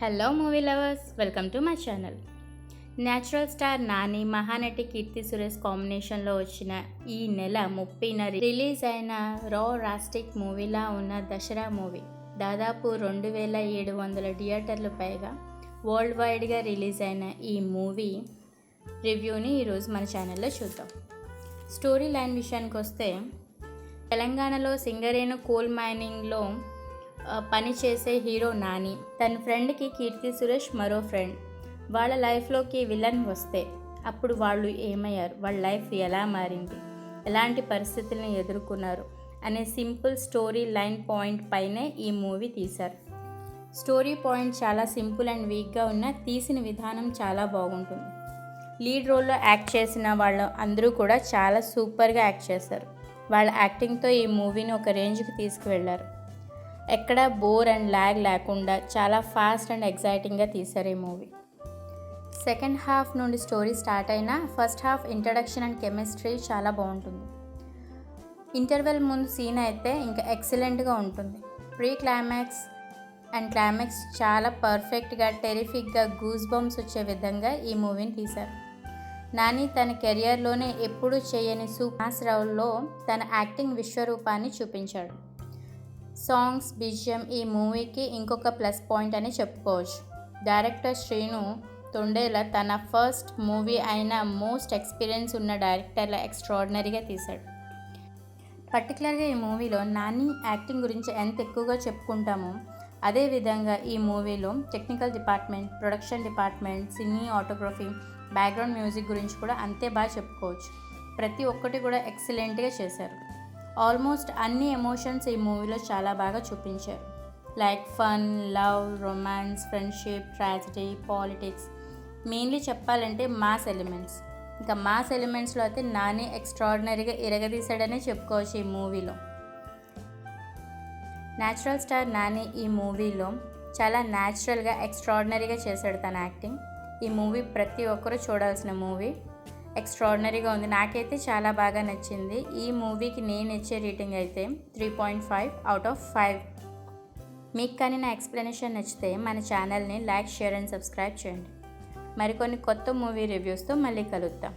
Hello movie lovers, welcome to my channel. Natural star Nani, Mahanati Keerthy Suresh కాంబినేషన్లో వచ్చిన ఈ నెల 30న రిలీజ్ అయిన రా రాస్టిక్ మూవీలా ఉన్న దసరా మూవీ దాదాపు 2700 థియేటర్లు పైగా వరల్డ్ వైడ్గా రిలీజ్ అయిన ఈ మూవీ రివ్యూని ఈరోజు మన ఛానల్లో చూద్దాం. స్టోరీ లైన్ విషయానికి వస్తే, తెలంగాణలో సింగరేణి కోల్ మైనింగ్లో పనిచేసే హీరో నాని, తన ఫ్రెండ్కి కీర్తి సురేష్ మరో ఫ్రెండ్. వాళ్ళ లైఫ్లోకి విలన్ వస్తే అప్పుడు వాళ్ళు ఏమయ్యారు, వాళ్ళ లైఫ్ ఎలా మారింది, ఎలాంటి పరిస్థితులను ఎదుర్కొన్నారు అనే సింపుల్ స్టోరీ లైన్ పాయింట్ పైనే ఈ మూవీ తీశారు. స్టోరీ పాయింట్ చాలా సింపుల్ అండ్ వీక్గా ఉన్న తీసిన విధానం చాలా బాగుంటుంది. లీడ్ రోల్లో యాక్ట్ చేసిన వాళ్ళు అందరూ కూడా చాలా సూపర్గా యాక్ట్ చేశారు. వాళ్ళ యాక్టింగ్తో ఈ మూవీని ఒక రేంజ్కి తీసుకువెళ్ళారు. ఎక్కడ బోర్ అండ్ ల్యాగ్ లేకుండా చాలా ఫాస్ట్ అండ్ ఎగ్జైటింగ్గా తీశారు ఈ మూవీ. సెకండ్ హాఫ్ నుండి స్టోరీ స్టార్ట్ అయినా first half introduction and chemistry చాలా బాగుంటుంది. ఇంటర్వెల్ ముందు సీన్ అయితే ఇంకా ఎక్సలెంట్గా ఉంటుంది. ప్రీ క్లైమాక్స్ అండ్ క్లైమాక్స్ చాలా పర్ఫెక్ట్గా, టెరిఫిక్గా, గూస్ బంప్స్ వచ్చే విధంగా ఈ మూవీని తీశారు. నాని తన కెరియర్లోనే ఎప్పుడూ చేయని సూపర్ రోల్లో తన యాక్టింగ్ విశ్వరూపాన్ని చూపించాడు. సాంగ్స్, బిజిఎం ఈ మూవీకి ఇంకొక ప్లస్ పాయింట్ అని చెప్పుకోవచ్చు. డైరెక్టర్ శ్రీను తొండేల తన ఫస్ట్ మూవీ అయిన మోస్ట్ ఎక్స్పీరియన్స్ ఉన్న డైరెక్టర్ల ఎక్స్ట్రాడినరీగా తీశాడు. పర్టికులర్గా ఈ మూవీలో నాని యాక్టింగ్ గురించి ఎంత ఎక్కువగా చెప్పుకుంటామో, అదేవిధంగా ఈ మూవీలో టెక్నికల్ డిపార్ట్మెంట్, ప్రొడక్షన్ డిపార్ట్మెంట్, సినీ ఆటోగ్రఫీ, బ్యాక్గ్రౌండ్ మ్యూజిక్ గురించి కూడా అంతే బాగా చెప్పుకోవచ్చు. ప్రతి ఒక్కటి కూడా ఎక్సలెంట్గా చేశారు. ఆల్మోస్ట్ అన్ని ఎమోషన్స్ ఈ మూవీలో చాలా బాగా చూపించారు. Like fun, love, romance, friendship, tragedy, politics, mainly చెప్పాలంటే మాస్ ఎలిమెంట్స్. ఇంకా మాస్ ఎలిమెంట్స్లో అయితే నాని ఎక్స్ట్రాడినరీగా ఇరగదీశాడనే చెప్పుకోవచ్చు ఈ మూవీలో. న్యాచురల్ స్టార్ నాని ఈ మూవీలో చాలా న్యాచురల్గా, ఎక్స్ట్రాడినరీగా చేశాడు తన యాక్టింగ్. ఈ మూవీ ప్రతి ఒక్కరూ చూడాల్సిన మూవీ. ఎక్స్ట్రాడినరీగా ఉంది. నాకైతే చాలా బాగా నచ్చింది. ఈ మూవీకి నేను ఇచ్చే రేటింగ్ అయితే 3.5 అవుట్ ఆఫ్ 5. మీకు కానీ నా ఎక్స్ప్లెనేషన్ నచ్చితే మన ఛానల్ని లైక్, షేర్ అండ్ సబ్స్క్రైబ్ చేయండి. మరికొన్ని కొత్త మూవీ రివ్యూస్తో మళ్ళీ కలుద్దాం.